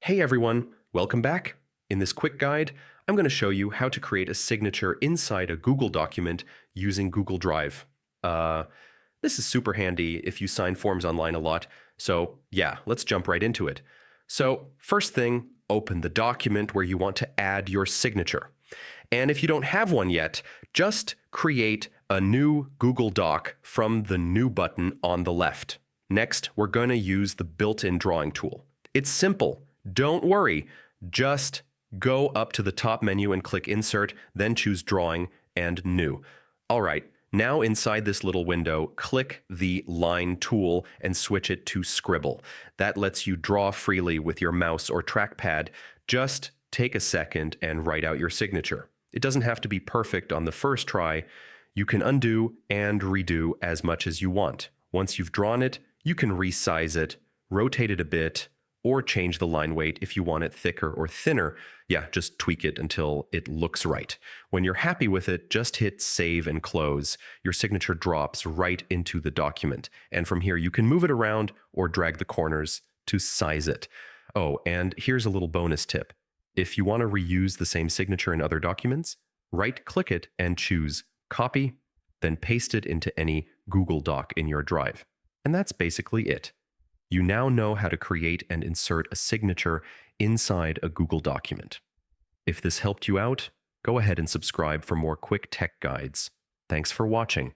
Hey everyone, welcome back. In this quick guide, I'm going to show you how to create a signature inside a Google document using Google Drive. This is super handy if you sign forms online a lot, so yeah, let's jump right into it. So first thing, open the document where you want to add your signature. And if you don't have one yet, just create a new Google Doc from the New button on the left. Next, we're going to use the built-in drawing tool. It's simple. Don't worry. Just go up to the top menu and click Insert, then choose Drawing and New. All right, now inside this little window, click the Line tool and switch it to Scribble. That lets you draw freely with your mouse or trackpad. Just take a second and write out your signature. It doesn't have to be perfect on the first try. You can undo and redo as much as you want. Once you've drawn it, you can resize it, rotate it a bit, or change the line weight if you want it thicker or thinner. Yeah, just tweak it until it looks right. When you're happy with it, just hit Save and Close. Your signature drops right into the document. And from here, you can move it around or drag the corners to size it. Oh, and here's a little bonus tip. If you want to reuse the same signature in other documents, right-click it and choose Copy, then paste it into any Google Doc in your Drive. And that's basically it. You now know how to create and insert a signature inside a Google document. If this helped you out, go ahead and subscribe for more quick tech guides. Thanks for watching.